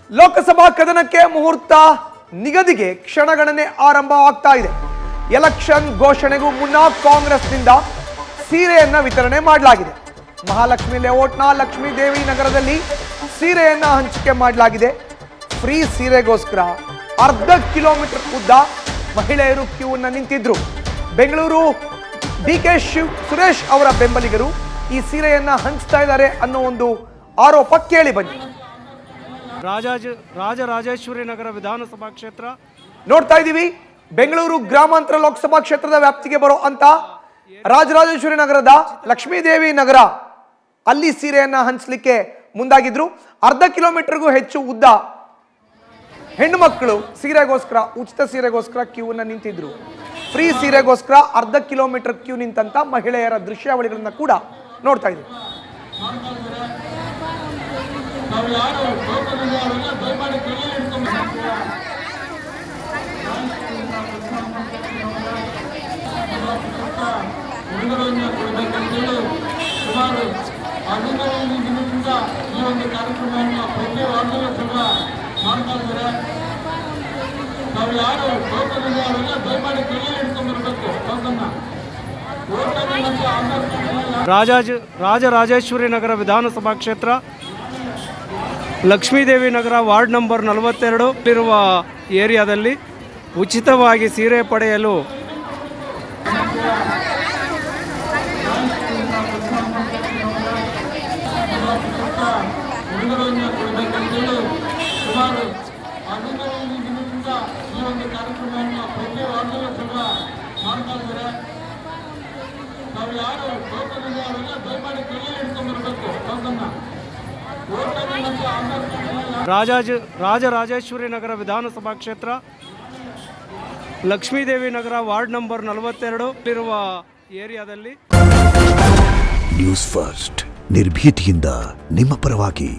ಲೋಕಸಭಾ ಕದನಕ್ಕೆ ಮುಹೂರ್ತ ನಿಗದಿಗೆ ಕ್ಷಣಗಣನೆ ಆರಂಭವಾಗ್ತಾ ಇದೆ. ಎಲೆಕ್ಷನ್ ಘೋಷಣೆಗೂ ಮುನ್ನ ಕಾಂಗ್ರೆಸ್ನಿಂದ ಸೀರೆಯನ್ನ ವಿತರಣೆ ಮಾಡಲಾಗಿದೆ. ಮಹಾಲಕ್ಷ್ಮಿ ಲೇಔಟ್ನ ಲಕ್ಷ್ಮೀ ದೇವಿ ನಗರದಲ್ಲಿ ಸೀರೆಯನ್ನ ಹಂಚಿಕೆ ಮಾಡಲಾಗಿದೆ. ಫ್ರೀ ಸೀರೆಗೋಸ್ಕರ ಅರ್ಧ ಕಿಲೋಮೀಟರ್ ಉದ್ದ ಮಹಿಳೆಯರು ಕ್ಯೂವನ್ನು ನಿಂತಿದ್ರು. ಬೆಂಗಳೂರು ಡಿಕೆ ಸುರೇಶ್ ಅವರ ಬೆಂಬಲಿಗರು ಈ ಸೀರೆಯನ್ನ ಹಂಚ್ತಾ ಇದ್ದಾರೆ ಅನ್ನೋ ಒಂದು ಆರೋಪ ಕೇಳಿ ಬಂದಿದೆ. ರಾಜರಾಜೇಶ್ವರಿ ನಗರ ವಿಧಾನಸಭಾ ಕ್ಷೇತ್ರ ನೋಡ್ತಾ ಇದ್ದೀವಿ. ಬೆಂಗಳೂರು ಗ್ರಾಮಾಂತರ ಲೋಕಸಭಾ ಕ್ಷೇತ್ರದ ವ್ಯಾಪ್ತಿಗೆ ಬರೋ ಅಂತ ರಾಜರಾಜೇಶ್ವರಿ ನಗರದ ಲಕ್ಷ್ಮೀದೇವಿ ನಗರ ಅಲ್ಲಿ ಸೀರೆಯನ್ನ ಹಂಚಲಿಕ್ಕೆ ಮುಂದಾಗಿದ್ರು. ಅರ್ಧ ಕಿಲೋಮೀಟರ್ಗೂ ಹೆಚ್ಚು ಉದ್ದ ಹೆಣ್ಣು ಮಕ್ಕಳು ಸೀರೆಗೋಸ್ಕರ, ಉಚಿತ ಸೀರೆಗೋಸ್ಕರ ಕ್ಯೂವನ್ನ ನಿಂತಿದ್ರು. ಫ್ರೀ ಸೀರೆಗೋಸ್ಕರ ಅರ್ಧ ಕಿಲೋಮೀಟರ್ ಕ್ಯೂ ನಿಂತಂತ ಮಹಿಳೆಯರ ದೃಶ್ಯಾವಳಿಗಳನ್ನ ಕೂಡ ನೋಡ್ತಾ ಇದ್ದೀವಿ. ರಾಜರಾಜೇಶ್ವರಿ ನಗರ ವಿಧಾನಸಭಾ ಕ್ಷೇತ್ರ ಲಕ್ಷ್ಮೀದೇವಿ ನಗರ ವಾರ್ಡ್ ನಂಬರ್ 42 ಇರುವ ಏರಿಯಾದಲ್ಲಿ ಉಚಿತವಾಗಿ ಸೀರೆ ಪಡೆಯಲು ರಾಜರಾಜೇಶ್ವರಿ ನಗರ ವಿಧಾನಸಭಾ ಕ್ಷೇತ್ರ ಲಕ್ಷ್ಮೀದೇವಿ ನಗರ ವಾರ್ಡ್ ನಂಬರ್ 42 ಇರುವ ಏರಿಯಾದಲ್ಲಿ ನ್ಯೂಸ್ ಫಸ್ಟ್ ನಿರ್ಭೀತಿಯಿಂದ ನಿಮ್ಮ ಪರವಾಗಿ.